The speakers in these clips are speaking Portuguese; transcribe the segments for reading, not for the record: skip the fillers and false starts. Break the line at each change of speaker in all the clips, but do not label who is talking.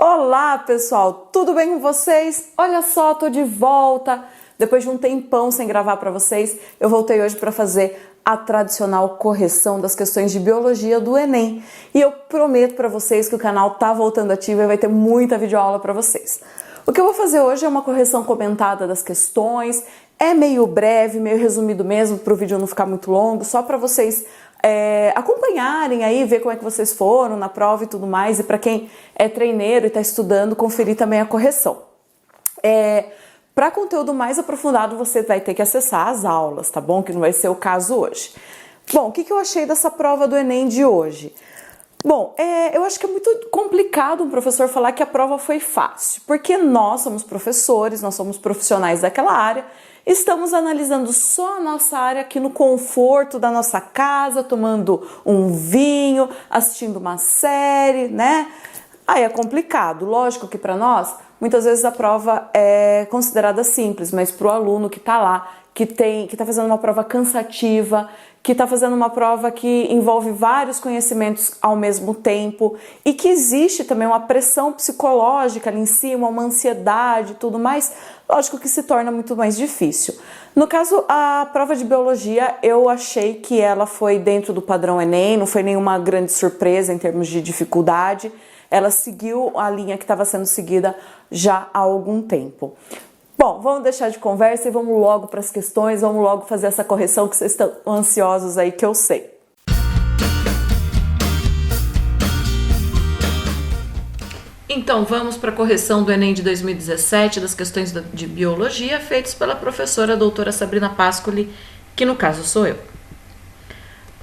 Olá pessoal, tudo bem com vocês? Olha só, tô de volta. Depois de um tempão sem gravar para vocês, eu voltei hoje para fazer a tradicional correção das questões de biologia do Enem. E eu prometo para vocês que o canal tá voltando ativo e vai ter muita videoaula para vocês. O que eu vou fazer hoje é uma correção comentada das questões, é meio breve, meio resumido mesmo, para o vídeo não ficar muito longo, só para vocês acompanharem aí, ver como é que vocês foram na prova e tudo mais, e para quem é treineiro e está estudando, conferir também a correção. Para conteúdo mais aprofundado, você vai ter que acessar as aulas, tá bom? Que não vai ser o caso hoje. Bom, o que eu achei dessa prova do Enem de hoje? Bom, eu acho que é muito complicado um professor falar que a prova foi fácil, porque nós somos professores, nós somos profissionais daquela área, estamos analisando só a nossa área aqui no conforto da nossa casa, tomando um vinho, assistindo uma série, né? Aí é complicado. Lógico que para nós, muitas vezes a prova é considerada simples, mas para o aluno que está lá, que está fazendo uma prova cansativa, que está fazendo uma prova que envolve vários conhecimentos ao mesmo tempo e que existe também uma pressão psicológica ali em cima, uma ansiedade e tudo mais, lógico que se torna muito mais difícil. No caso, a prova de biologia, eu achei que ela foi dentro do padrão Enem, não foi nenhuma grande surpresa em termos de dificuldade, ela seguiu a linha que estava sendo seguida já há algum tempo. Bom, vamos deixar de conversa e vamos logo para as questões, vamos logo fazer essa correção que vocês estão ansiosos aí, que eu sei. Então, vamos para a correção do Enem de 2017, das questões de biologia, feitas pela professora doutora Sabrina Pascoli, que no caso sou eu.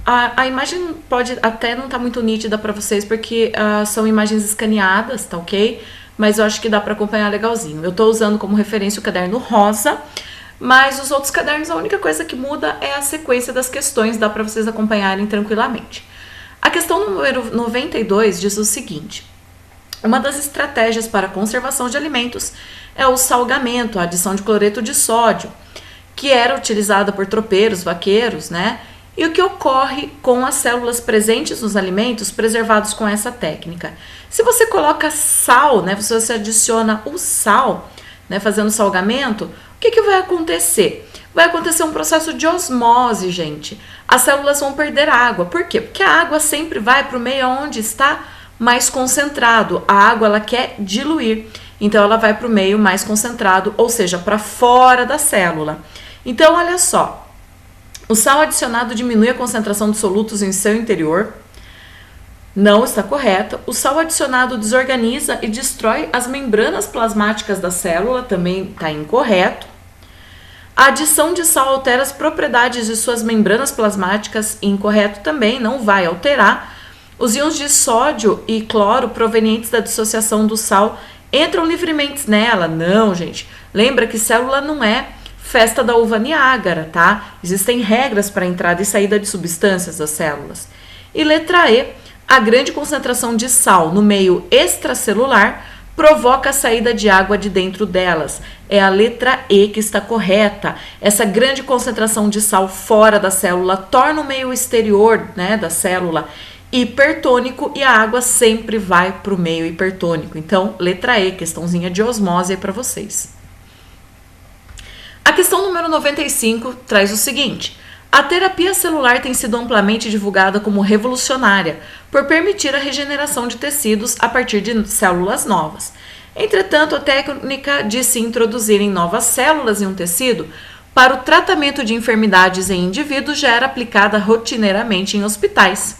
A imagem pode até não estar muito nítida para vocês, porque são imagens escaneadas, tá ok? Mas eu acho que dá para acompanhar legalzinho. Eu estou usando como referência o caderno rosa, mas os outros cadernos, a única coisa que muda é a sequência das questões, dá para vocês acompanharem tranquilamente. A questão número 92 diz o seguinte: uma das estratégias para a conservação de alimentos é o salgamento, a adição de cloreto de sódio, que era utilizada por tropeiros, vaqueiros, né? E o que ocorre com as células presentes nos alimentos preservados com essa técnica? Se você coloca sal, né, se você adiciona o sal, né, fazendo salgamento, o que vai acontecer? Vai acontecer um processo de osmose, gente. As células vão perder água. Por quê? Porque a água sempre vai para o meio onde está mais concentrado. A água, ela quer diluir. Então, ela vai para o meio mais concentrado, ou seja, para fora da célula. Então, olha só. O sal adicionado diminui a concentração de solutos em seu interior. Não está correto. O sal adicionado desorganiza e destrói as membranas plasmáticas da célula. Também está incorreto. A adição de sal altera as propriedades de suas membranas plasmáticas. Incorreto também, não vai alterar. Os íons de sódio e cloro provenientes da dissociação do sal entram livremente nela. Não, gente. Lembra que célula não é festa da uva Niágara, tá? Existem regras para entrada e saída de substâncias das células. E letra E, a grande concentração de sal no meio extracelular provoca a saída de água de dentro delas. É a letra E que está correta. Essa grande concentração de sal fora da célula torna o meio exterior, né, da célula hipertônico e a água sempre vai para o meio hipertônico. Então, letra E, questãozinha de osmose aí para vocês. A questão número 95 traz o seguinte: a terapia celular tem sido amplamente divulgada como revolucionária por permitir a regeneração de tecidos a partir de células novas. Entretanto, a técnica de se introduzirem novas células em um tecido para o tratamento de enfermidades em indivíduos já era aplicada rotineiramente em hospitais.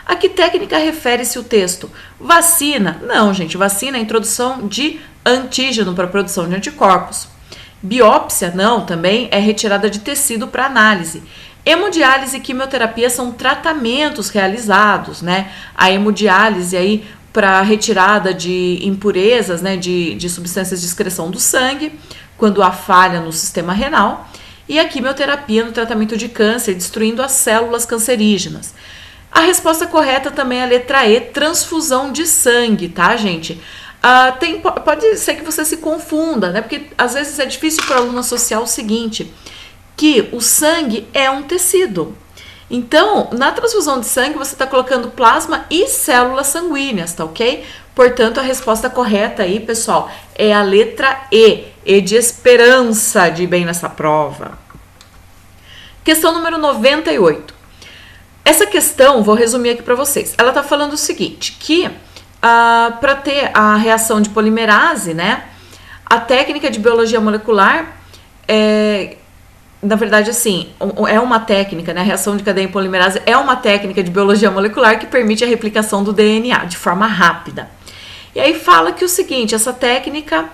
A que técnica refere-se o texto? Vacina? Não, gente, vacina é a introdução de antígeno para a produção de anticorpos. Biópsia, não, também é retirada de tecido para análise. Hemodiálise e quimioterapia são tratamentos realizados, né? A hemodiálise aí para retirada de impurezas, né, de substâncias de excreção do sangue, quando há falha no sistema renal. E a quimioterapia no tratamento de câncer, destruindo as células cancerígenas. A resposta correta também é a letra E, transfusão de sangue, tá, gente? Pode ser que você se confunda, né? Porque às vezes é difícil para o aluno associar o seguinte, que o sangue é um tecido. Então, na transfusão de sangue, você está colocando plasma e células sanguíneas, tá ok? Portanto, a resposta correta aí, pessoal, é a letra E. E de esperança de ir bem nessa prova. Questão número 98. Essa questão, vou resumir aqui para vocês. Ela está falando o seguinte, que para ter a reação de polimerase, né, a técnica de biologia molecular na verdade, assim, é uma técnica, né? A reação de cadeia em polimerase é uma técnica de biologia molecular que permite a replicação do DNA de forma rápida. E aí fala que o seguinte, essa técnica,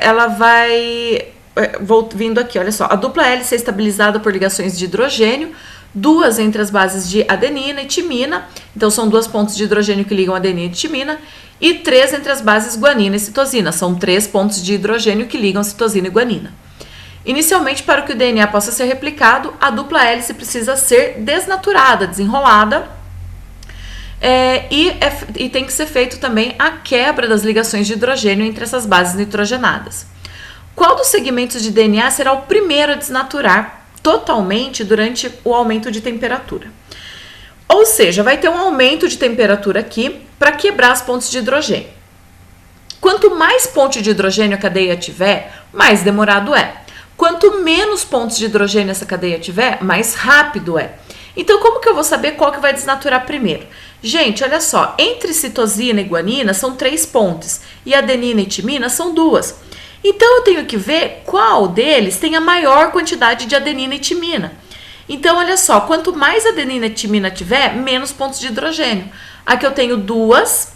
ela vai... vou vindo aqui, olha só. A dupla hélice é estabilizada por ligações de hidrogênio, duas entre as bases de adenina e timina, então são 2 pontos de hidrogênio que ligam adenina e timina, e 3 entre as bases guanina e citosina, são 3 pontos de hidrogênio que ligam citosina e guanina. Inicialmente, para que o DNA possa ser replicado, a dupla hélice precisa ser desnaturada, desenrolada, e tem que ser feito também a quebra das ligações de hidrogênio entre essas bases nitrogenadas. Qual dos segmentos de DNA será o primeiro a desnaturar totalmente durante o aumento de temperatura? Ou seja, vai ter um aumento de temperatura aqui para quebrar as pontes de hidrogênio. Quanto mais ponte de hidrogênio a cadeia tiver, mais demorado é. Quanto menos pontos de hidrogênio essa cadeia tiver, mais rápido é. Então, como que eu vou saber qual que vai desnaturar primeiro? Gente, olha só, entre citosina e guanina são 3 pontes, e adenina e timina são 2. Então, eu tenho que ver qual deles tem a maior quantidade de adenina e timina. Então, olha só, quanto mais adenina e timina tiver, menos pontos de hidrogênio. Aqui eu tenho 2,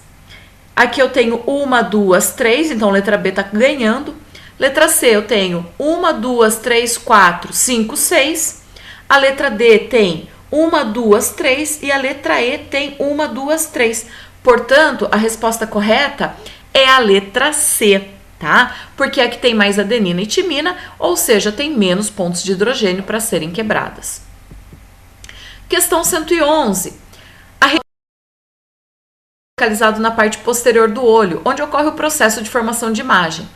aqui eu tenho 1, 2, 3, então a letra B está ganhando. Letra C, eu tenho 1, 2, 3, 4, 5, 6. A letra D tem 1, 2, 3 e a letra E tem 1, 2, 3. Portanto, a resposta correta é a letra C, tá? Porque é que tem mais adenina e timina, ou seja, tem menos pontos de hidrogênio para serem quebradas. Questão 111. Localizado na parte posterior do olho, onde ocorre o processo de formação de imagem.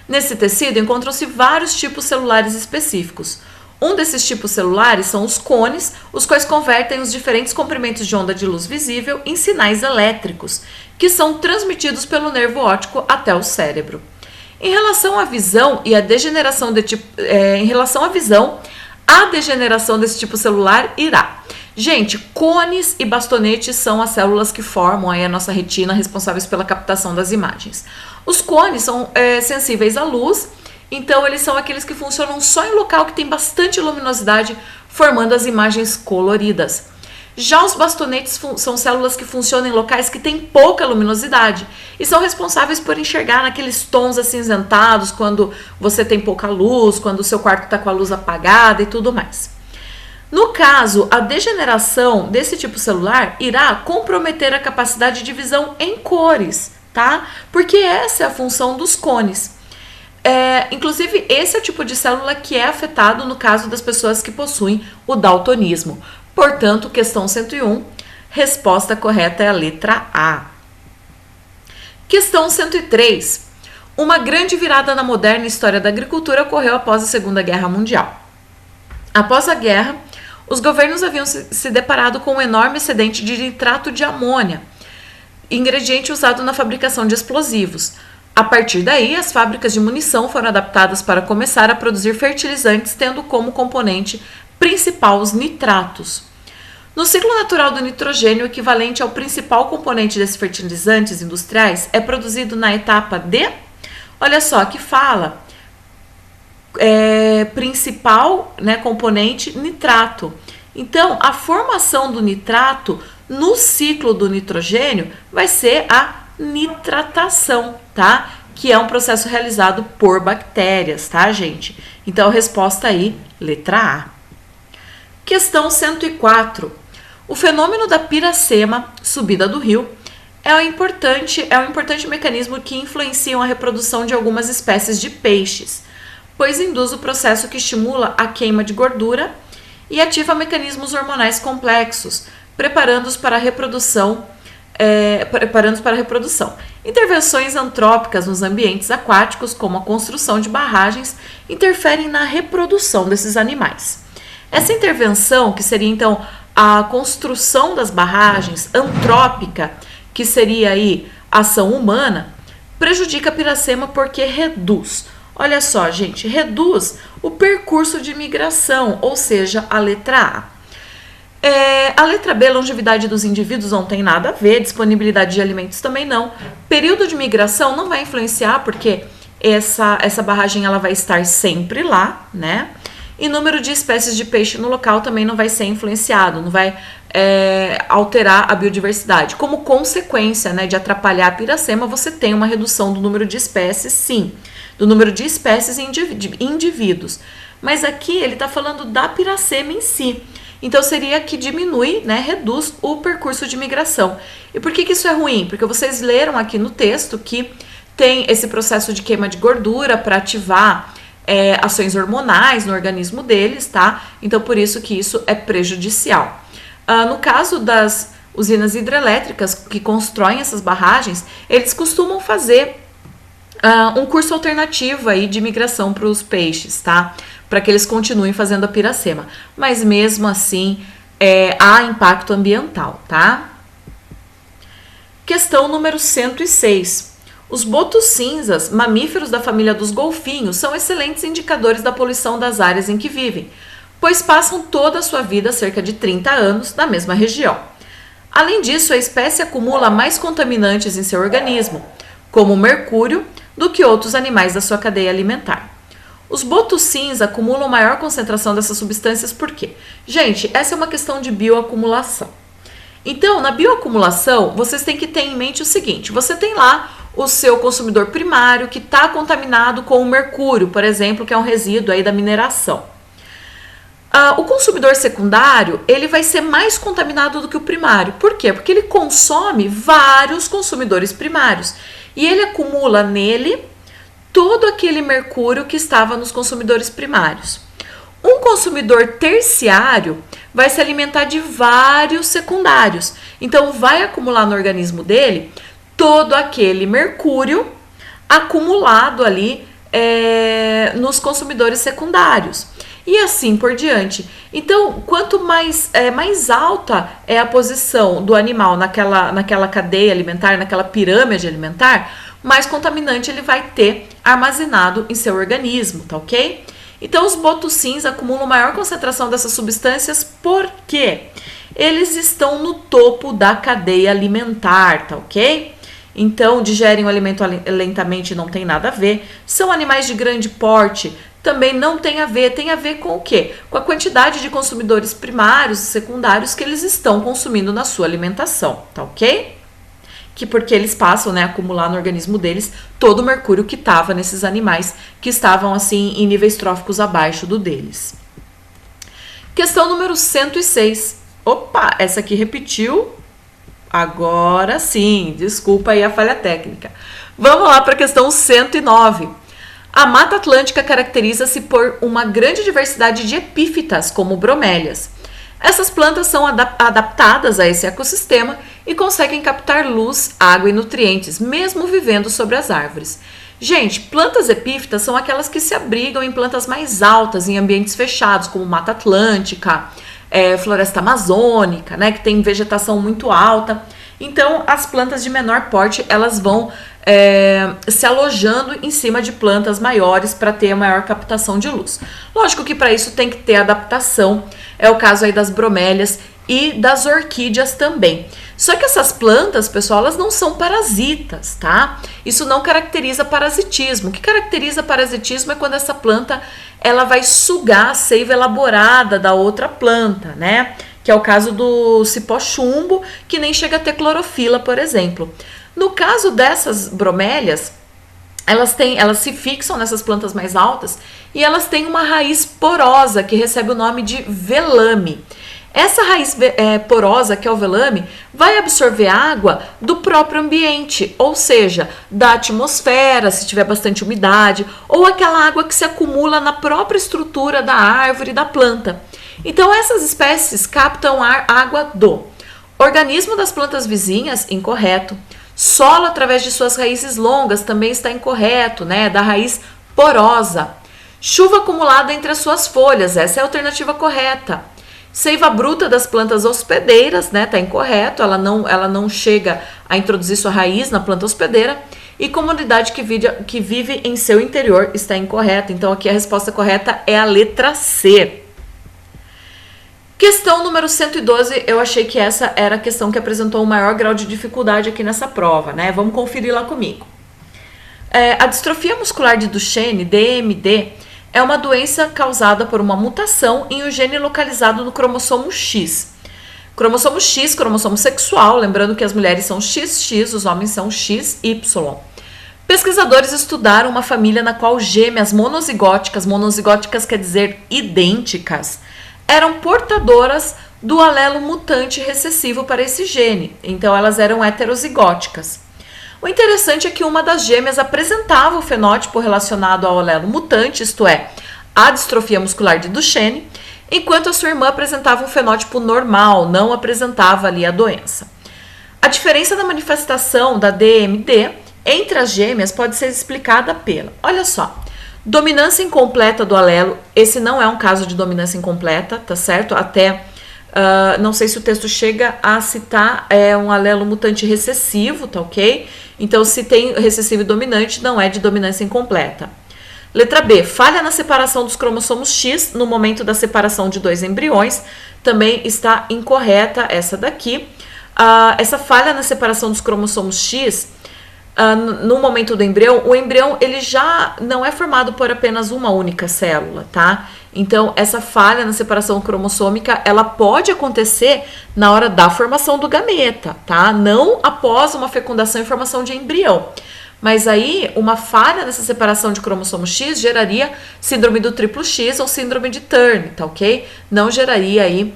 Nesse tecido encontram-se vários tipos celulares específicos. Um desses tipos celulares são os cones, os quais convertem os diferentes comprimentos de onda de luz visível em sinais elétricos, que são transmitidos pelo nervo óptico até o cérebro. Em relação à visão e a degeneração a degeneração desse tipo celular irá. Gente, cones e bastonetes são as células que formam aí a nossa retina, responsáveis pela captação das imagens. Os cones são sensíveis à luz, então eles são aqueles que funcionam só em local que tem bastante luminosidade, formando as imagens coloridas. Já os bastonetes são células que funcionam em locais que têm pouca luminosidade e são responsáveis por enxergar naqueles tons acinzentados quando você tem pouca luz, quando o seu quarto está com a luz apagada e tudo mais. No caso, a degeneração desse tipo celular irá comprometer a capacidade de visão em cores, tá? Porque essa é a função dos cones. Inclusive, esse é o tipo de célula que é afetado no caso das pessoas que possuem o daltonismo. Portanto, questão 101, resposta correta é a letra A. Questão 103. Uma grande virada na moderna história da agricultura ocorreu após a Segunda Guerra Mundial. Após a guerra, os governos haviam se deparado com um enorme excedente de nitrato de amônia, ingrediente usado na fabricação de explosivos. A partir daí, as fábricas de munição foram adaptadas para começar a produzir fertilizantes, tendo como componente principal os nitratos. No ciclo natural do nitrogênio, o equivalente ao principal componente desses fertilizantes industriais é produzido na etapa de... Olha só, que fala... principal, né, componente nitrato. Então, a formação do nitrato no ciclo do nitrogênio vai ser a nitratação, tá? Que é um processo realizado por bactérias, tá, gente? Então, a resposta aí, letra A. Questão 104. O fenômeno da piracema, subida do rio, é um importante mecanismo que influencia a reprodução de algumas espécies de peixes, pois induz o processo que estimula a queima de gordura e ativa mecanismos hormonais complexos, preparando-os para a reprodução. Intervenções antrópicas nos ambientes aquáticos, como a construção de barragens, interferem na reprodução desses animais. Essa intervenção, que seria então a construção das barragens antrópica, que seria aí ação humana, prejudica a Piracema porque reduz. Olha só, gente, reduz o percurso de migração, ou seja, a letra A. A letra B, longevidade dos indivíduos, não tem nada a ver, disponibilidade de alimentos também não. Período de migração não vai influenciar, porque essa barragem ela vai estar sempre lá, né? E número de espécies de peixe no local também não vai ser influenciado, não vai alterar a biodiversidade. Como consequência, né, de atrapalhar a Piracema, você tem uma redução do número de espécies, sim, do número de espécies e indivíduos. Mas aqui ele está falando da Piracema em si. Então seria que diminui, né, reduz o percurso de migração. E por que isso é ruim? Porque vocês leram aqui no texto que tem esse processo de queima de gordura para ativar ações hormonais no organismo deles, tá? Então por isso que isso é prejudicial. No caso das usinas hidrelétricas que constroem essas barragens, eles costumam fazer um curso alternativo aí de migração para os peixes, tá? Para que eles continuem fazendo a Piracema. Mas mesmo assim, há impacto ambiental, tá? Questão número 106. Os botos cinzas, mamíferos da família dos golfinhos, são excelentes indicadores da poluição das áreas em que vivem, pois passam toda a sua vida, cerca de 30 anos, na mesma região. Além disso, a espécie acumula mais contaminantes em seu organismo, como o mercúrio, do que outros animais da sua cadeia alimentar. Os botos cinza acumulam maior concentração dessas substâncias por quê? Gente, essa é uma questão de bioacumulação. Então, na bioacumulação, vocês têm que ter em mente o seguinte: você tem lá o seu consumidor primário que está contaminado com o mercúrio, por exemplo, que é um resíduo aí da mineração. O consumidor secundário, ele vai ser mais contaminado do que o primário. Por quê? Porque ele consome vários consumidores primários e ele acumula nele todo aquele mercúrio que estava nos consumidores primários. Um consumidor terciário vai se alimentar de vários secundários. Então, vai acumular no organismo dele todo aquele mercúrio acumulado ali nos consumidores secundários. E assim por diante. Então, quanto mais alta é a posição do animal naquela cadeia alimentar, naquela pirâmide alimentar, mais contaminante ele vai ter armazenado em seu organismo, tá ok? Então, os botos cinza acumulam maior concentração dessas substâncias porque eles estão no topo da cadeia alimentar, tá ok? Então, digerem o alimento lentamente, não tem nada a ver. São animais de grande porte, também não tem a ver com o quê? Com a quantidade de consumidores primários e secundários que eles estão consumindo na sua alimentação, tá ok? Porque eles passam, né, a acumular no organismo deles todo o mercúrio que estava nesses animais que estavam, assim, em níveis tróficos abaixo do deles. Questão número 106. Opa, essa aqui repetiu. Agora sim, desculpa aí a falha técnica. Vamos lá para a questão 109. A Mata Atlântica caracteriza-se por uma grande diversidade de epífitas, como bromélias. Essas plantas são adaptadas a esse ecossistema e conseguem captar luz, água e nutrientes, mesmo vivendo sobre as árvores. Gente, plantas epífitas são aquelas que se abrigam em plantas mais altas, em ambientes fechados, como Mata Atlântica, floresta amazônica, né, que tem vegetação muito alta. Então, as plantas de menor porte, elas vão se alojando em cima de plantas maiores para ter a maior captação de luz. Lógico que para isso tem que ter adaptação, é o caso aí das bromélias e das orquídeas também. Só que essas plantas, pessoal, elas não são parasitas, tá? Isso não caracteriza parasitismo. O que caracteriza parasitismo é quando essa planta ela vai sugar a seiva elaborada da outra planta, né? Que é o caso do cipó chumbo, que nem chega a ter clorofila, por exemplo. No caso dessas bromélias, elas se fixam nessas plantas mais altas e elas têm uma raiz porosa que recebe o nome de velame. Essa raiz porosa, que é o velame, vai absorver água do próprio ambiente, ou seja, da atmosfera, se tiver bastante umidade, ou aquela água que se acumula na própria estrutura da árvore e da planta. Então, essas espécies captam água do organismo das plantas vizinhas, incorreto. Solo através de suas raízes longas também está incorreto, né? Da raiz porosa. Chuva acumulada entre as suas folhas, essa é a alternativa correta. Seiva bruta das plantas hospedeiras, né? Tá incorreto, ela não chega a introduzir sua raiz na planta hospedeira. E comunidade que vive em seu interior, está incorreta. Então aqui a resposta correta é a letra C. Questão número 112, eu achei que essa era a questão que apresentou o maior grau de dificuldade aqui nessa prova, né? Vamos conferir lá comigo. A distrofia muscular de Duchenne, DMD, é uma doença causada por uma mutação em um gene localizado no cromossomo X. Cromossomo X, cromossomo sexual, lembrando que as mulheres são XX, os homens são XY. Pesquisadores estudaram uma família na qual gêmeas monozigóticas quer dizer idênticas, eram portadoras do alelo mutante recessivo para esse gene, então elas eram heterozigóticas. O interessante é que uma das gêmeas apresentava o fenótipo relacionado ao alelo mutante, isto é, a distrofia muscular de Duchenne, enquanto a sua irmã apresentava um fenótipo normal, não apresentava ali a doença. A diferença da manifestação da DMD entre as gêmeas pode ser explicada pela, olha só, dominância incompleta do alelo, esse não é um caso de dominância incompleta, tá certo? Até, não sei se o texto chega a citar um alelo mutante recessivo, tá ok? Então, se tem recessivo e dominante, não é de dominância incompleta. Letra B, falha na separação dos cromossomos X no momento da separação de dois embriões, também está incorreta essa daqui. Essa falha na separação dos cromossomos X, no momento do embrião, o embrião ele já não é formado por apenas uma única célula, tá? Então, essa falha na separação cromossômica, ela pode acontecer na hora da formação do gameta, tá? Não após uma fecundação e formação de embrião. Mas aí, uma falha nessa separação de cromossomo X geraria síndrome do triplo X ou síndrome de Turner, tá ok? Não geraria aí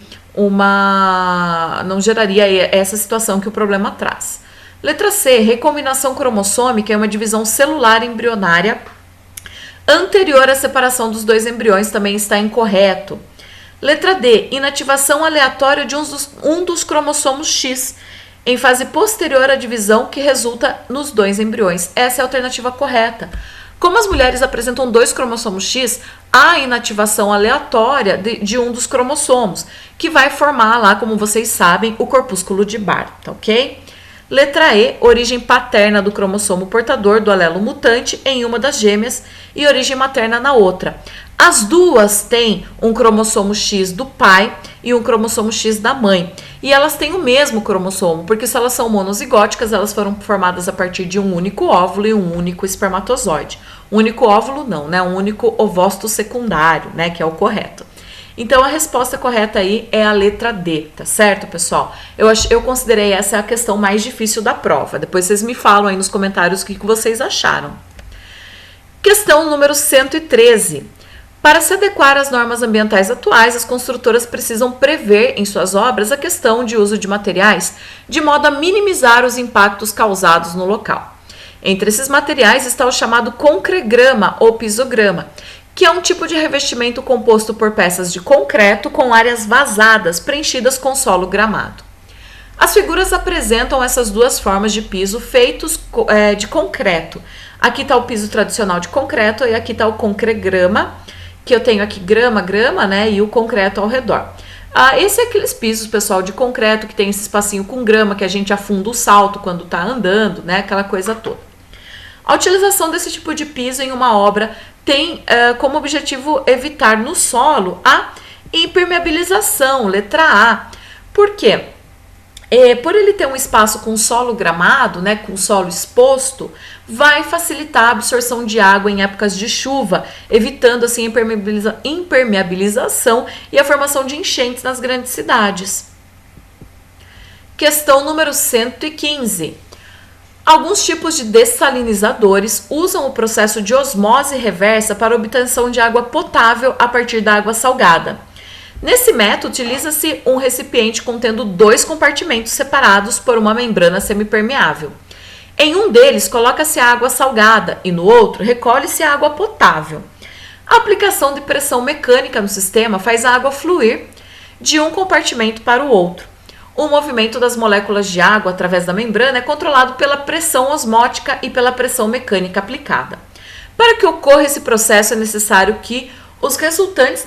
essa situação que o problema traz. Letra C, recombinação cromossômica é uma divisão celular embrionária anterior à separação dos dois embriões, também está incorreto. Letra D, inativação aleatória de um dos cromossomos X em fase posterior à divisão que resulta nos dois embriões. Essa é a alternativa correta. Como as mulheres apresentam dois cromossomos X, há inativação aleatória de um dos cromossomos, que vai formar lá, como vocês sabem, o corpúsculo de Barr, tá ok? Letra E, origem paterna do cromossomo portador do alelo mutante em uma das gêmeas e origem materna na outra. As duas têm um cromossomo X do pai e um cromossomo X da mãe. E elas têm o mesmo cromossomo, porque se elas são monozigóticas, elas foram formadas a partir de um único óvulo e um único espermatozoide. Um único óvulo não, né? Um único ovócito secundário, né? Que é o correto. Então, a resposta correta aí é a letra D, tá certo, pessoal? Eu considerei essa a questão mais difícil da prova. Depois vocês me falam aí nos comentários o que vocês acharam. Questão número 113. Para se adequar às normas ambientais atuais, as construtoras precisam prever em suas obras a questão de uso de materiais de modo a minimizar os impactos causados no local. Entre esses materiais está o chamado concregrama ou pisograma, que é um tipo de revestimento composto por peças de concreto com áreas vazadas preenchidas com solo gramado. As figuras apresentam essas duas formas de piso feitos de concreto. Aqui está o piso tradicional de concreto e aqui está o concregrama, que eu tenho aqui grama, né, e o concreto ao redor. Esse é aqueles pisos, pessoal, de concreto que tem esse espacinho com grama que a gente afunda o salto quando está andando, né, aquela coisa toda. A utilização desse tipo de piso em uma obra tem como objetivo evitar no solo a impermeabilização, letra A. Por quê? Por ele ter um espaço com solo gramado, né, com solo exposto, vai facilitar a absorção de água em épocas de chuva, evitando assim a impermeabilização e a formação de enchentes nas grandes cidades. Questão número 115. Alguns tipos de dessalinizadores usam o processo de osmose reversa para obtenção de água potável a partir da água salgada. Nesse método, utiliza-se um recipiente contendo dois compartimentos separados por uma membrana semipermeável. Em um deles, coloca-se a água salgada e no outro, recolhe-se a água potável. A aplicação de pressão mecânica no sistema faz a água fluir de um compartimento para o outro. O movimento das moléculas de água através da membrana é controlado pela pressão osmótica e pela pressão mecânica aplicada. Para que ocorra esse processo, é necessário que os resultantes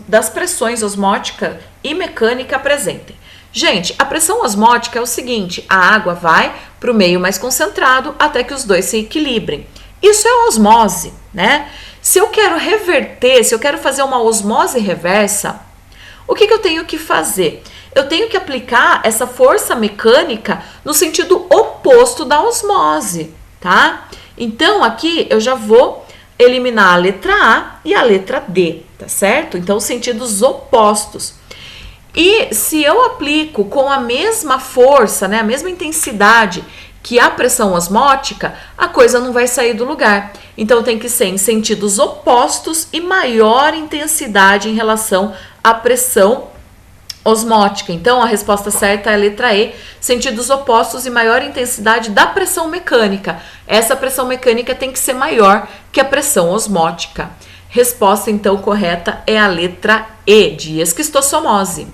das pressões osmótica e mecânica apresentem. Gente, a pressão osmótica é o seguinte: a água vai para o meio mais concentrado até que os dois se equilibrem. Isso é osmose, né? Se eu quero reverter, se eu quero fazer uma osmose reversa, o que eu tenho que fazer? Eu tenho que aplicar essa força mecânica no sentido oposto da osmose, tá? Então, aqui eu já vou eliminar a letra A e a letra D, tá certo? Então, sentidos opostos. E se eu aplico com a mesma força, né, a mesma intensidade que a pressão osmótica, a coisa não vai sair do lugar. Então, tem que ser em sentidos opostos e maior intensidade em relação à pressão osmótica. Então, a resposta certa é a letra E, sentidos opostos e maior intensidade da pressão mecânica. Essa pressão mecânica tem que ser maior que a pressão osmótica. Resposta, então, correta é a letra E, de esquistossomose.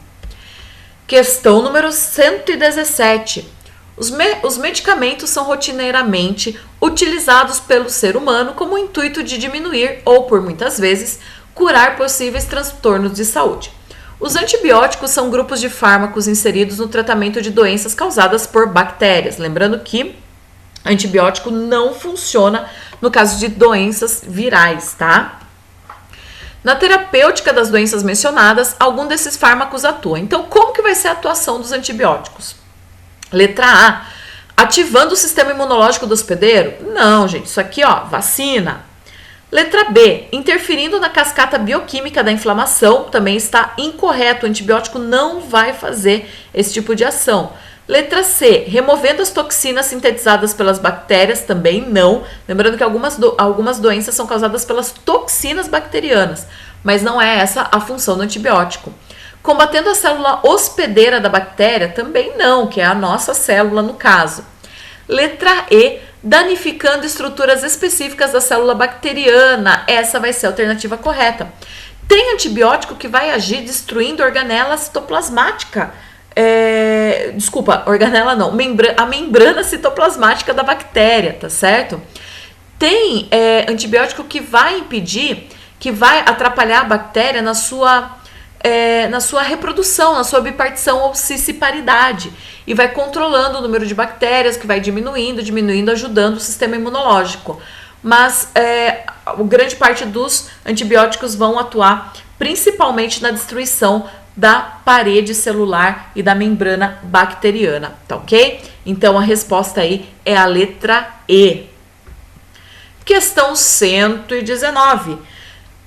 Questão número 117. Os medicamentos são rotineiramente utilizados pelo ser humano como intuito de diminuir ou, por muitas vezes, curar possíveis transtornos de saúde. Os antibióticos são grupos de fármacos inseridos no tratamento de doenças causadas por bactérias. Lembrando que antibiótico não funciona no caso de doenças virais, tá? Na terapêutica das doenças mencionadas, algum desses fármacos atua. Então, como que vai ser a atuação dos antibióticos? Letra A, ativando o sistema imunológico do hospedeiro? Não, gente, isso aqui, ó, vacina. Letra B, interferindo na cascata bioquímica da inflamação, também está incorreto, o antibiótico não vai fazer esse tipo de ação. Letra C, removendo as toxinas sintetizadas pelas bactérias, também não. Lembrando que algumas doenças são causadas pelas toxinas bacterianas, mas não é essa a função do antibiótico. Combatendo a célula hospedeira da bactéria, também não, que é a nossa célula no caso. Letra E, danificando estruturas específicas da célula bacteriana, essa vai ser a alternativa correta. Tem antibiótico que vai agir destruindo organela citoplasmática, a membrana citoplasmática da bactéria, tá certo? Tem antibiótico que vai impedir, que vai atrapalhar a bactéria na sua reprodução, na sua bipartição ou cisciparidade, e vai controlando o número de bactérias, que vai diminuindo, ajudando o sistema imunológico. Mas grande parte dos antibióticos vão atuar principalmente na destruição da parede celular e da membrana bacteriana, tá ok? Então a resposta aí é a letra E. Questão 119.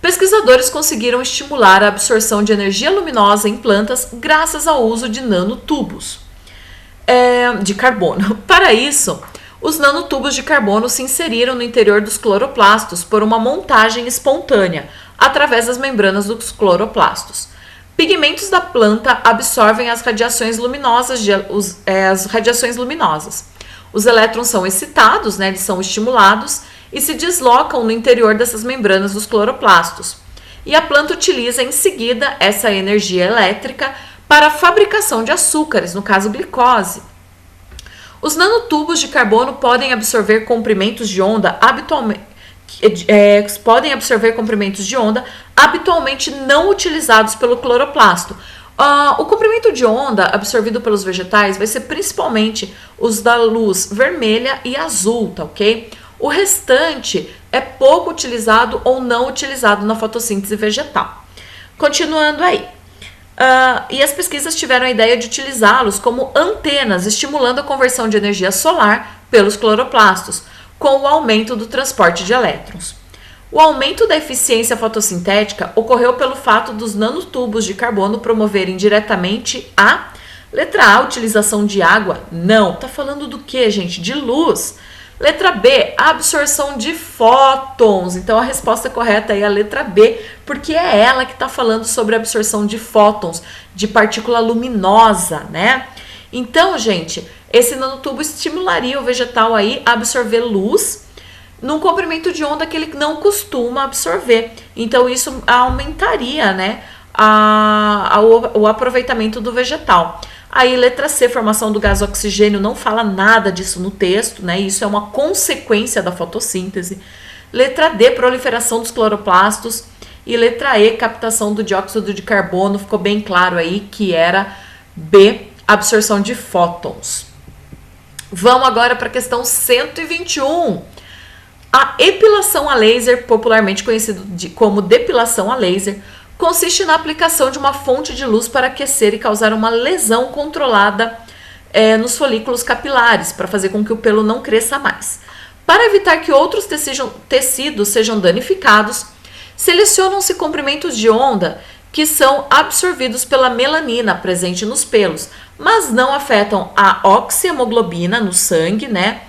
Pesquisadores conseguiram estimular a absorção de energia luminosa em plantas graças ao uso de nanotubos de carbono. Para isso, os nanotubos de carbono se inseriram no interior dos cloroplastos por uma montagem espontânea, através das membranas dos cloroplastos. Pigmentos da planta absorvem as radiações luminosas. Os elétrons são excitados, né, eles são estimulados, e se deslocam no interior dessas membranas dos cloroplastos. E a planta utiliza em seguida essa energia elétrica para a fabricação de açúcares, no caso glicose. Os nanotubos de carbono podem absorver comprimentos de onda habitualmente não utilizados pelo cloroplasto. O comprimento de onda absorvido pelos vegetais vai ser principalmente os da luz vermelha e azul, tá ok? O restante é pouco utilizado ou não utilizado na fotossíntese vegetal. Continuando aí. E as pesquisas tiveram a ideia de utilizá-los como antenas, estimulando a conversão de energia solar pelos cloroplastos, com o aumento do transporte de elétrons. O aumento da eficiência fotossintética ocorreu pelo fato dos nanotubos de carbono promoverem diretamente a letra A, utilização de água. Não, tá falando do que, gente? De luz. Letra B, a absorção de fótons. Então, a resposta correta é a letra B, porque é ela que está falando sobre a absorção de fótons, de partícula luminosa, né? Então, gente, esse nanotubo estimularia o vegetal aí a absorver luz num comprimento de onda que ele não costuma absorver. Então, isso aumentaria, né, o aproveitamento do vegetal. Aí, letra C, formação do gás oxigênio, não fala nada disso no texto, né? Isso é uma consequência da fotossíntese. Letra D, proliferação dos cloroplastos. E letra E, captação do dióxido de carbono. Ficou bem claro aí que era B, absorção de fótons. Vamos agora para a questão 121. A epilação a laser, popularmente conhecido como depilação a laser, consiste na aplicação de uma fonte de luz para aquecer e causar uma lesão controlada nos folículos capilares, para fazer com que o pelo não cresça mais. Para evitar que outros tecidos sejam danificados, selecionam-se comprimentos de onda que são absorvidos pela melanina presente nos pelos, mas não afetam a oxihemoglobina no sangue, né?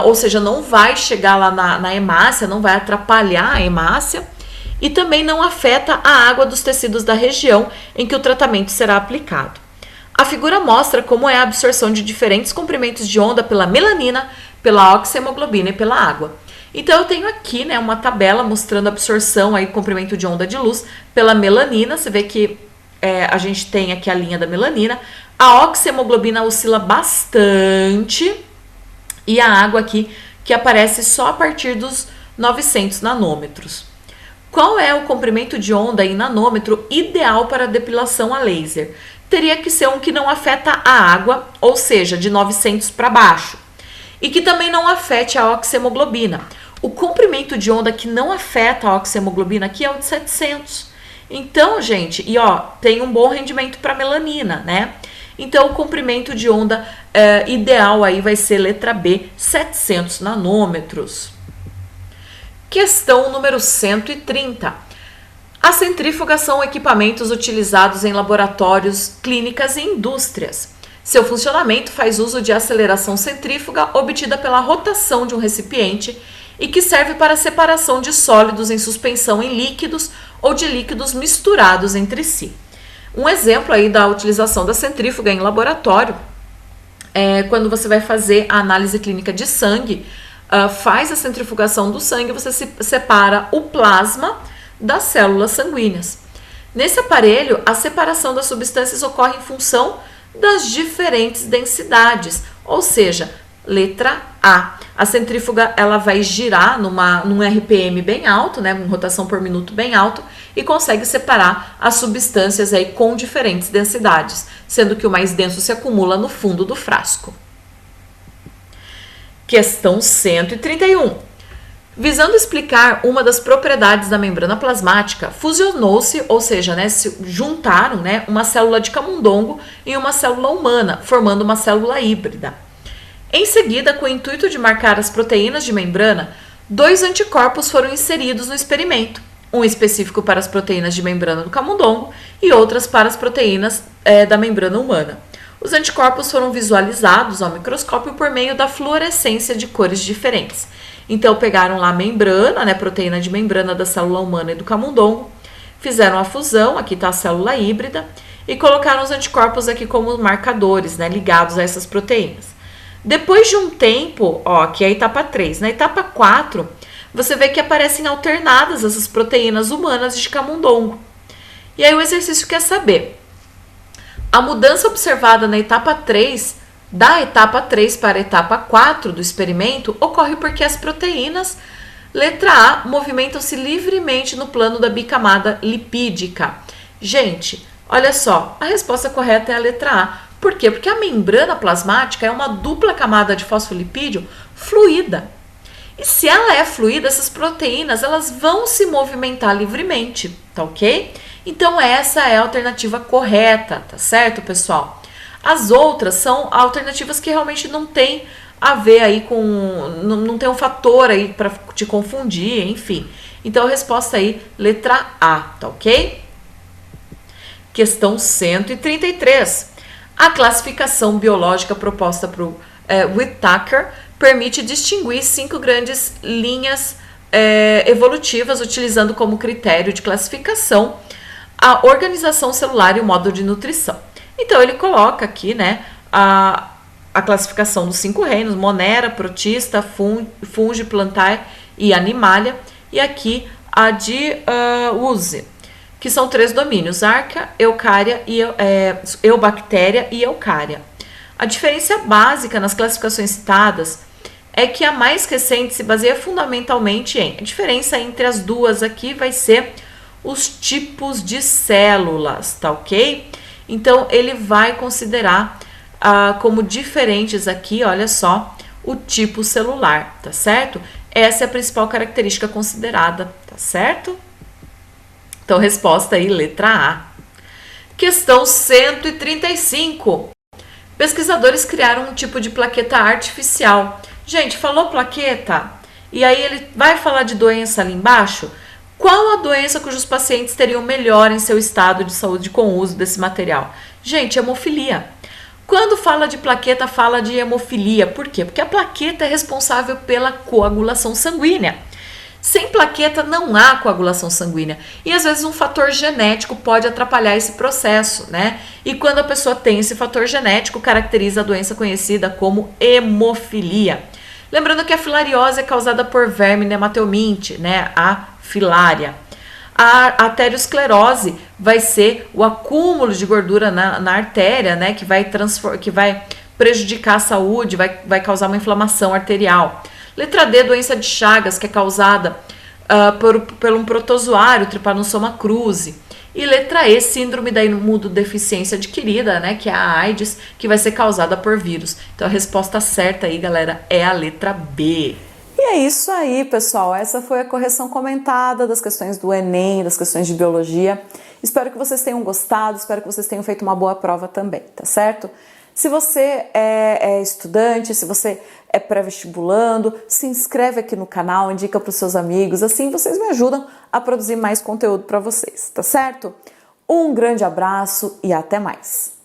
Ou seja, não vai chegar lá na hemácia, não vai atrapalhar a hemácia e também não afeta a água dos tecidos da região em que o tratamento será aplicado. A figura mostra como é a absorção de diferentes comprimentos de onda pela melanina, pela oxihemoglobina e pela água. Então eu tenho aqui, né, uma tabela mostrando a absorção aí, comprimento de onda de luz pela melanina. Você vê que a gente tem aqui a linha da melanina. A oxihemoglobina oscila bastante e a água aqui que aparece só a partir dos 900 nanômetros. Qual é o comprimento de onda em nanômetro ideal para depilação a laser? Teria que ser um que não afeta a água, ou seja, de 900 para baixo, e que também não afete a oxihemoglobina. O comprimento de onda que não afeta a oxihemoglobina aqui é o de 700. Então, gente, e ó, tem um bom rendimento para melanina, né? Então, o comprimento de onda ideal aí vai ser letra B, 700 nanômetros. Questão número 130. A centrífuga são equipamentos utilizados em laboratórios, clínicas e indústrias. Seu funcionamento faz uso de aceleração centrífuga obtida pela rotação de um recipiente e que serve para a separação de sólidos em suspensão em líquidos ou de líquidos misturados entre si. Um exemplo aí da utilização da centrífuga em laboratório é quando você vai fazer a análise clínica de sangue, faz a centrifugação do sangue, você separa o plasma das células sanguíneas. Nesse aparelho, a separação das substâncias ocorre em função das diferentes densidades, ou seja, letra A. A centrífuga ela vai girar num RPM bem alto, né, em rotação por minuto bem alto, e consegue separar as substâncias aí com diferentes densidades, sendo que o mais denso se acumula no fundo do frasco. Questão 131. Visando explicar uma das propriedades da membrana plasmática, fusionou-se, ou seja, né, se juntaram, né, uma célula de camundongo e uma célula humana, formando uma célula híbrida. Em seguida, com o intuito de marcar as proteínas de membrana, 2 anticorpos foram inseridos no experimento, um específico para as proteínas de membrana do camundongo e outras para as proteínas da membrana humana. Os anticorpos foram visualizados ao microscópio por meio da fluorescência de cores diferentes. Então, pegaram lá a membrana, né, proteína de membrana da célula humana e do camundongo, fizeram a fusão, aqui está a célula híbrida, e colocaram os anticorpos aqui como marcadores, né, ligados a essas proteínas. Depois de um tempo, ó, aqui é a etapa 3, na etapa 4, você vê que aparecem alternadas essas proteínas humanas de camundongo. E aí o exercício quer saber, a mudança observada na etapa 3, da etapa 3 para a etapa 4 do experimento, ocorre porque as proteínas, letra A, movimentam-se livremente no plano da bicamada lipídica. Gente, olha só, a resposta correta é a letra A. Por quê? Porque a membrana plasmática é uma dupla camada de fosfolipídio fluida. E se ela é fluida, essas proteínas elas vão se movimentar livremente, tá ok? Então essa é a alternativa correta, tá certo, pessoal? As outras são alternativas que realmente não tem a ver aí com... Não tem um fator aí para te confundir, enfim. Então a resposta aí, letra A, tá ok? Questão 133. A classificação biológica proposta por Whittaker permite distinguir 5 grandes linhas evolutivas, utilizando como critério de classificação a organização celular e o modo de nutrição. Então, ele coloca aqui, né, a classificação dos 5 reinos, Monera, Protista, Fungi, Plantae e Animalia, e aqui a de Use, que são 3 domínios, Arca, Eucária, Eubactéria e Eucária. A diferença básica nas classificações citadas é que a mais recente se baseia fundamentalmente em... A diferença entre as duas aqui vai ser os tipos de células, tá ok? Então, ele vai considerar como diferentes aqui, olha só, o tipo celular, tá certo? Essa é a principal característica considerada, tá certo? Então, resposta aí, letra A. Questão 135. Pesquisadores criaram um tipo de plaqueta artificial. Gente, falou plaqueta? E aí ele vai falar de doença ali embaixo? Qual a doença cujos pacientes teriam melhor em seu estado de saúde com o uso desse material? Gente, hemofilia. Quando fala de plaqueta, fala de hemofilia. Por quê? Porque a plaqueta é responsável pela coagulação sanguínea. Sem plaqueta não há coagulação sanguínea e às vezes um fator genético pode atrapalhar esse processo, né? E quando a pessoa tem esse fator genético, caracteriza a doença conhecida como hemofilia. Lembrando que a filariose é causada por verme nematelminte, né? A filária. A arteriosclerose vai ser o acúmulo de gordura na artéria, né? Que vai prejudicar a saúde, vai causar uma inflamação arterial. Letra D, doença de Chagas, que é causada por um protozoário, Trypanosoma cruzi. E letra E, síndrome da imunodeficiência adquirida, né, que é a AIDS, que vai ser causada por vírus. Então a resposta certa aí, galera, é a letra B.
E é isso aí, pessoal. Essa foi a correção comentada das questões do Enem, das questões de biologia. Espero que vocês tenham gostado, espero que vocês tenham feito uma boa prova também, tá certo? Se você é estudante, se você é pré-vestibulando, se inscreve aqui no canal, indica para os seus amigos, assim vocês me ajudam a produzir mais conteúdo para vocês, tá certo? Um grande abraço e até mais!